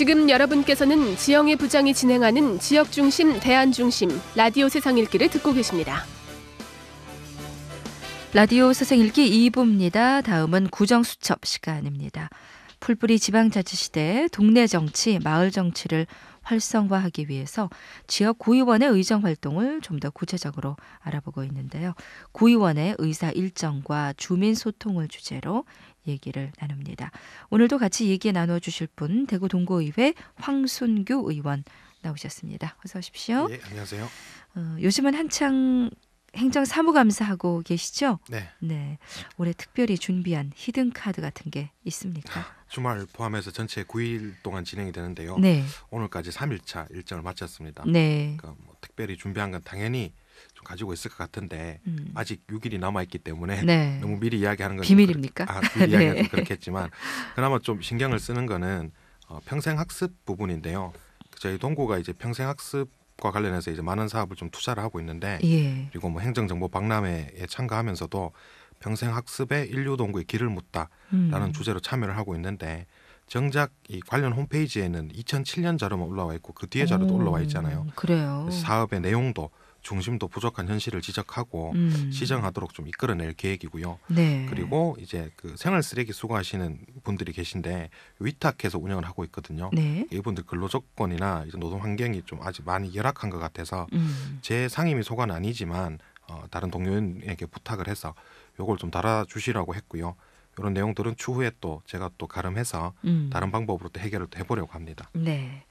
지금 여러분께서는 지영애 부장이 진행하는 지역중심 대안중심 라디오 세상 읽기를 듣고 계십니다. 라디오 세상 읽기 2부입니다. 다음은 구정수첩 시간입니다. 풀뿌리 지방자치시대 동네 정치, 마을 정치를 활성화하기 위해서 지역 구의원의 의정 활동을 좀 더 구체적으로 알아보고 있는데요. 구의원의 의사 일정과 주민 소통을 주제로 얘기를 나눕니다. 오늘도 같이 얘기 나눠주실 분 대구 동구의회 황순규 의원 나오셨습니다. 어서 오십시오. 예, 안녕하세요. 요즘은 한창 행정사무감사하고 계시죠? 네. 네. 올해 특별히 준비한 히든카드 같은 게 있습니까? 주말 포함해서 전체 9일 동안 진행이 되는데요. 네. 오늘까지 3일차 일정을 마쳤습니다. 네. 그러니까 뭐 특별히 준비한 건 당연히 좀 가지고 있을 것 같은데 아직 6일이 남아있기 때문에 네. 너무 미리 이야기하는 건 비밀입니까? 미리 이야기하기 네. 좀 그렇겠지만 그나마 좀 신경을 쓰는 거는 평생학습 부분인데요. 저희 동구가 이제 평생학습과 관련해서 이제 많은 사업을 좀 투자를 하고 있는데 예. 그리고 뭐 행정정보 박람회에 참가하면서도 평생학습에 인류동구의 길을 묻다라는 주제로 참여를 하고 있는데 정작 이 관련 홈페이지에는 2007년 자료만 올라와 있고 그 뒤에 자료도 올라와 있잖아요. 그래요. 사업의 내용도 중심도 부족한 현실을 지적하고 시정하도록 좀 이끌어낼 계획이고요. 네. 그리고 이제 그 생활 쓰레기 수거하시는 분들이 계신데 위탁해서 운영을 하고 있거든요. 네. 이분들 근로 조건이나 이제 노동 환경이 좀 아직 많이 열악한 것 같아서 제 상임위 소관은 아니지만 다른 동료에게 부탁을 해서 요걸 좀 달아주시라고 했고요. 이런 내용들은 추후에 또 제가 또 가름해서 다른 방법으로 또 해결을 또 해보려고 합니다. 네.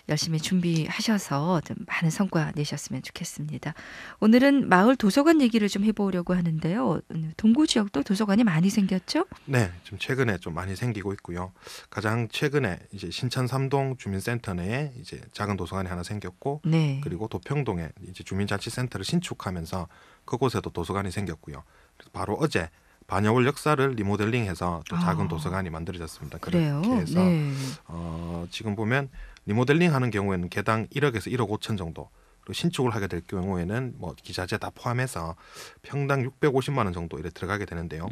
열심히 준비하셔서 좀 많은 성과 내셨으면 좋겠습니다. 오늘은 마을 도서관 얘기를 좀 해보려고 하는데요. 동구 지역도 도서관이 많이 생겼죠? 네, 좀 최근에 좀 많이 생기고 있고요. 가장 최근에 이제 신천 삼동 주민센터 내에 이제 작은 도서관이 하나 생겼고, 네. 그리고 도평동에 이제 주민자치센터를 신축하면서 그곳에도 도서관이 생겼고요. 그래서 바로 어제 반여월 역사를 리모델링해서 또 작은 도서관이 만들어졌습니다. 그래요? 그렇게 해서 네. 지금 보면 리모델링하는 경우에는 개당 1억에서 1억 5천 정도, 그리고 신축을 하게 될 경우에는 뭐 기자재 다 포함해서 평당 650만 원 정도 이렇게 들어가게 되는데요.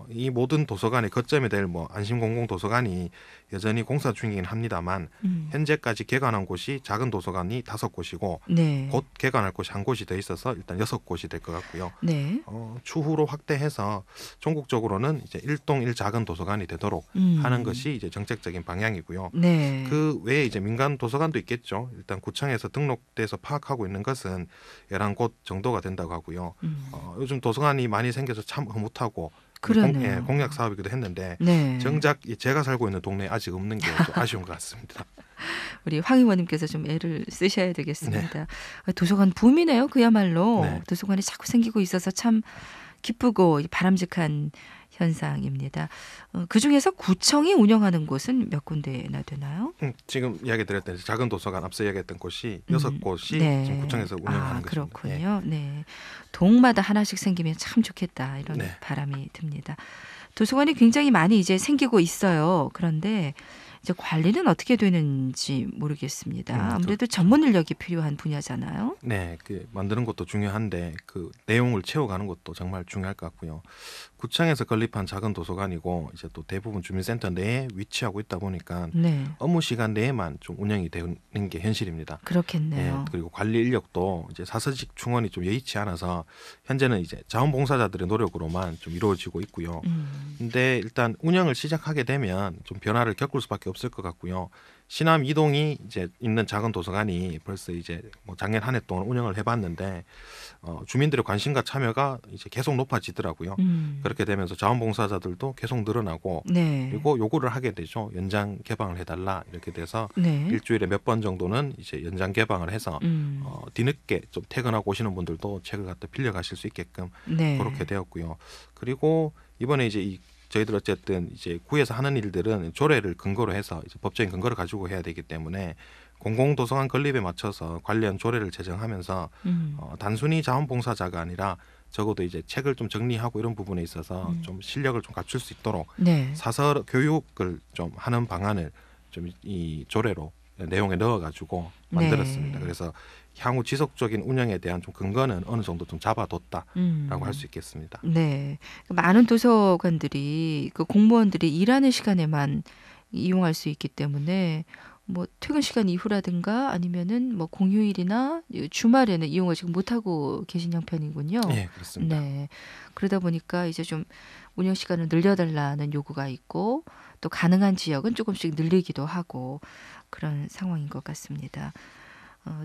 이 모든 도서관의 거점이 될 뭐 안심공공도서관이 여전히 공사 중이긴 합니다만 현재까지 개관한 곳이 작은 도서관이 5곳이고 네. 곧 개관할 곳이 한 곳이 더 있어서 일단 6곳이 될 것 같고요. 네. 추후로 확대해서 전국적으로는 이제 1동 1작은 도서관이 되도록 하는 것이 이제 정책적인 방향이고요. 네. 그 외에 이제 민간 도서관도 있겠죠. 일단 구청에서 등록돼서 파악하고 있는 것은 11곳 정도가 된다고 하고요. 요즘 도서관이 많이 생겨서 참 흐뭇하고 그러네요. 공약 사업이기도 했는데 네. 정작 제가 살고 있는 동네에 아직 없는 게 좀 아쉬운 것 같습니다. 우리 황 의원님께서 좀 애를 쓰셔야 되겠습니다. 도서관 붐이네요. 그야말로. 네. 도서관이 자꾸 생기고 있어서 참 기쁘고 바람직한 현상입니다. 그중에서 구청이 운영하는 곳은 몇 군데나 되나요? 지금 이야기 드렸던 작은 도서관 앞서 이야기했던 곳이 6곳이 네. 지금 구청에서 운영하는 것입니다. 그렇군요. 네. 동마다 하나씩 생기면 참 좋겠다 이런 네. 바람이 듭니다. 도서관이 굉장히 많이 이제 생기고 있어요. 그런데 이제 관리는 어떻게 되는지 모르겠습니다. 아무래도 전문 인력이 필요한 분야잖아요. 네, 그 만드는 것도 중요한데 그 내용을 채워가는 것도 정말 중요할 것 같고요. 구청에서 건립한 작은 도서관이고 이제 또 대부분 주민센터 내에 위치하고 있다 보니까 네. 업무 시간 내에만 좀 운영이 되는 게 현실입니다. 그렇겠네요. 네, 그리고 관리 인력도 이제 사서직 충원이 좀 여의치 않아서 현재는 이제 자원봉사자들의 노력으로만 좀 이루어지고 있고요. 근데 일단 운영을 시작하게 되면 좀 변화를 겪을 수밖에 없을 것 같고요. 시남 이동이 이제 있는 작은 도서관이 벌써 이제 뭐 작년 한 해 동안 운영을 해봤는데 주민들의 관심과 참여가 이제 계속 높아지더라고요. 그렇게 되면서 자원봉사자들도 계속 늘어나고 네. 그리고 요구를 하게 되죠. 연장 개방을 해달라 이렇게 돼서 네. 일주일에 몇 번 정도는 이제 연장 개방을 해서 뒤늦게 좀 퇴근하고 오시는 분들도 책을 갖다 빌려가실 수 있게끔 네. 그렇게 되었고요. 그리고 이번에 이제 저희들 어쨌든 이제 구에서 하는 일들은 조례를 근거로 해서 이제 법적인 근거를 가지고 해야 되기 때문에 공공도서관 건립에 맞춰서 관련 조례를 제정하면서 단순히 자원봉사자가 아니라 적어도 이제 책을 좀 정리하고 이런 부분에 있어서 좀 실력을 좀 갖출 수 있도록 네. 사서 교육을 좀 하는 방안을 좀 이 조례로 내용에 넣어가지고 만들었습니다. 네. 그래서 향후 지속적인 운영에 대한 좀 근거는 어느 정도 좀 잡아뒀다라고 할 수 있겠습니다. 네. 많은 도서관들이 그 공무원들이 일하는 시간에만 이용할 수 있기 때문에 뭐 퇴근 시간 이후라든가 아니면은 뭐 공휴일이나 주말에는 이용을 지금 못하고 계신 형편이군요. 예, 그렇습니다. 네. 그러다 보니까 이제 좀 운영 시간을 늘려달라는 요구가 있고 또 가능한 지역은 조금씩 늘리기도 하고 그런 상황인 것 같습니다.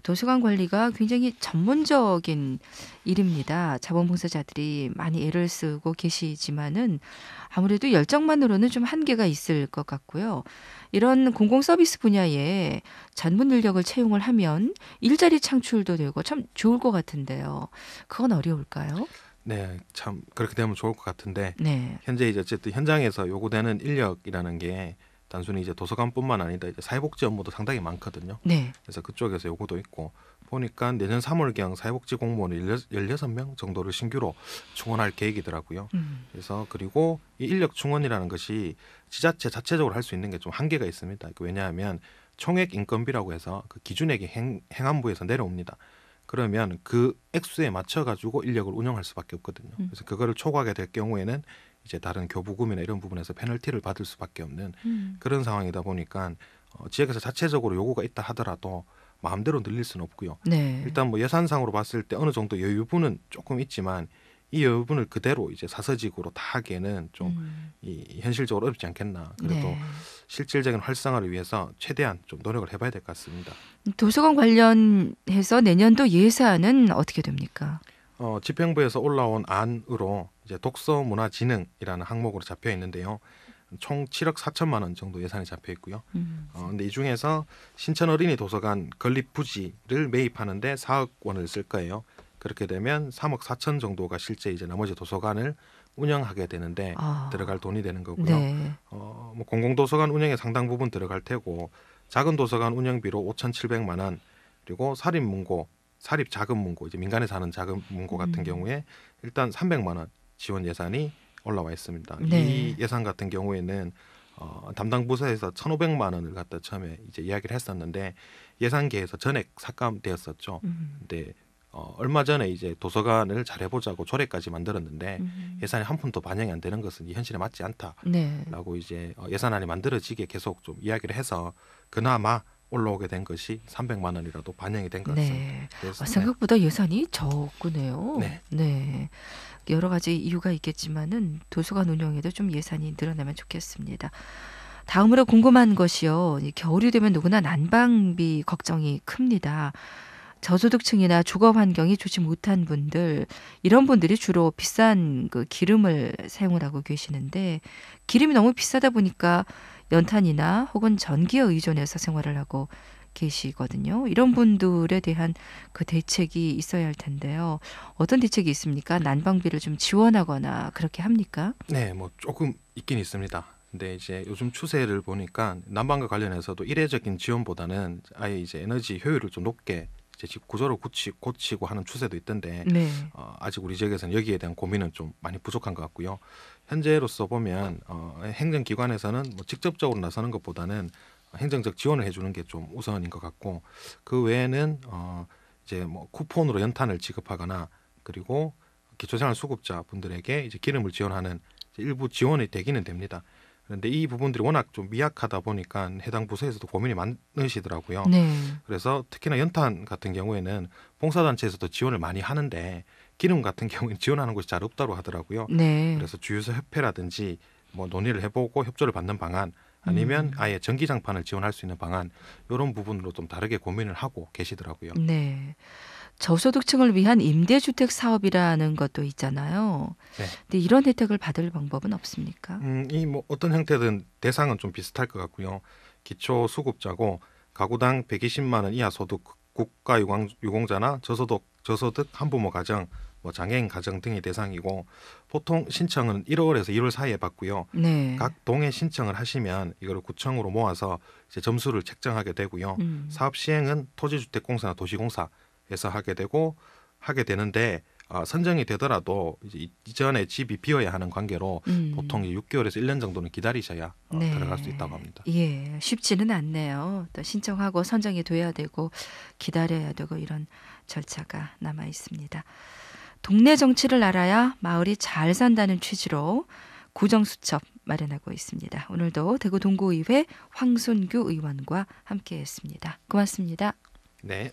도서관 관리가 굉장히 전문적인 일입니다. 자원봉사자들이 많이 애를 쓰고 계시지만은 아무래도 열정만으로는 좀 한계가 있을 것 같고요. 이런 공공 서비스 분야에 전문 인력을 채용을 하면 일자리 창출도 되고 참 좋을 것 같은데요. 그건 어려울까요? 네, 참 그렇게 되면 좋을 것 같은데 네. 현재 이제 어쨌든 현장에서 요구되는 인력이라는 게 단순히 이제 도서관뿐만 아니라 이제 사회복지 업무도 상당히 많거든요. 네. 그래서 그쪽에서 요구도 있고 보니까 내년 3월경 사회복지 공무원을 16명 정도를 신규로 충원할 계획이더라고요. 그래서 그리고 이 인력 충원이라는 것이 지자체 자체적으로 할 수 있는 게 좀 한계가 있습니다. 왜냐하면 총액 인건비라고 해서 그 기준액이 행안부에서 내려옵니다. 그러면 그 액수에 맞춰 가지고 인력을 운영할 수밖에 없거든요. 그래서 그거를 초과하게 될 경우에는 이제 다른 교부금이나 이런 부분에서 페널티를 받을 수밖에 없는 그런 상황이다 보니까 지역에서 자체적으로 요구가 있다 하더라도 마음대로 늘릴 수는 없고요. 네. 일단 뭐 예산상으로 봤을 때 어느 정도 여유분은 조금 있지만 이 여유분을 그대로 이제 사서직으로 다 하기에는 좀 이 현실적으로 어렵지 않겠나. 그래도 네. 실질적인 활성화를 위해서 최대한 좀 노력을 해봐야 될 것 같습니다. 도서관 관련해서 내년도 예산은 어떻게 됩니까? 집행부에서 올라온 안으로 이제 독서문화진흥이라는 항목으로 잡혀 있는데요. 총 7억 4천만 원 정도 예산이 잡혀 있고요. 근데 이 중에서 신천 어린이 도서관 건립 부지를 매입하는데 4억 원을 쓸 거예요. 그렇게 되면 3억 4천 정도가 실제 이제 나머지 도서관을 운영하게 되는데 들어갈 돈이 되는 거고요. 네. 뭐 공공도서관 운영에 상당 부분 들어갈 테고 작은 도서관 운영비로 5,700만 원 그리고 사립문고 사립 작은 문고 이제 민간에서 하는 작은 문고 같은 경우에 일단 300만 원 지원 예산이 올라와 있습니다. 네. 이 예산 같은 경우에는 담당 부서에서 1,500만 원을 갖다 처음에 이제 이야기를 했었는데 예산계에서 전액 삭감되었었죠. 근데 얼마 전에 이제 도서관을 잘해보자고 조례까지 만들었는데 예산이 한 푼도 반영이 안 되는 것은 이 현실에 맞지 않다라고 네. 이제 예산안이 만들어지게 계속 좀 이야기를 해서 그나마 올라오게 된 것이 300만 원이라도 반영이 된 것 같습니다. 네. 그래서 생각보다 예산이 적구네요. 네. 네. 여러 가지 이유가 있겠지만은 도서관 운영에도 좀 예산이 늘어나면 좋겠습니다. 다음으로 궁금한 것이요. 이 겨울이 되면 누구나 난방비 걱정이 큽니다. 저소득층이나 주거 환경이 좋지 못한 분들, 이런 분들이 주로 비싼 그 기름을 사용을 하고 계시는데 기름이 너무 비싸다 보니까 연탄이나 혹은 전기에 의존해서 생활을 하고 계시거든요. 이런 분들에 대한 그 대책이 있어야 할 텐데요. 어떤 대책이 있습니까? 난방비를 좀 지원하거나 그렇게 합니까? 네, 뭐 조금 있긴 있습니다. 근데 이제 요즘 추세를 보니까 난방과 관련해서도 이례적인 지원보다는 아예 이제 에너지 효율을 좀 높게 이제 집 구조를 고치고 하는 추세도 있던데 네. 아직 우리 지역에서는 여기에 대한 고민은 좀 많이 부족한 것 같고요. 현재로서 보면 행정기관에서는 뭐 직접적으로 나서는 것보다는 행정적 지원을 해주는 게 좀 우선인 것 같고 그 외에는 이제 뭐 쿠폰으로 연탄을 지급하거나 그리고 기초생활 수급자 분들에게 이제 기름을 지원하는 일부 지원이 되기는 됩니다. 그런데 이 부분들이 워낙 좀 미약하다 보니까 해당 부서에서도 고민이 많으시더라고요. 네. 그래서 특히나 연탄 같은 경우에는 봉사단체에서도 지원을 많이 하는데 기름 같은 경우에는 지원하는 곳이 잘 없다고 하더라고요. 네. 그래서 주유소 협회라든지 뭐 논의를 해보고 협조를 받는 방안 아니면 아예 전기장판을 지원할 수 있는 방안 이런 부분으로 좀 다르게 고민을 하고 계시더라고요. 네. 저소득층을 위한 임대주택 사업이라는 것도 있잖아요. 네. 근데 이런 혜택을 받을 방법은 없습니까? 이 뭐 어떤 형태든 대상은 좀 비슷할 것 같고요. 기초 수급자고 가구당 120만 원 이하 소득 국가 유공자나 저소득 한부모 가정, 뭐 장애인 가정 등이 대상이고 보통 신청은 1월에서 2월 사이에 받고요. 네. 각 동에 신청을 하시면 이거를 구청으로 모아서 이제 점수를 책정하게 되고요. 사업 시행은 토지주택공사나 도시공사에서 하게 되는데 선정이 되더라도 이제 이전에 집이 비어야 하는 관계로 보통 6개월에서 1년 정도는 기다리셔야 네. 들어갈 수 있다고 합니다. 예, 쉽지는 않네요. 또 신청하고 선정이 돼야 되고 기다려야 되고 이런 절차가 남아 있습니다. 동네 정치를 알아야 마을이 잘 산다는 취지로 구정수첩 마련하고 있습니다. 오늘도 대구 동구의회 황순규 의원과 함께했습니다. 고맙습니다. 네.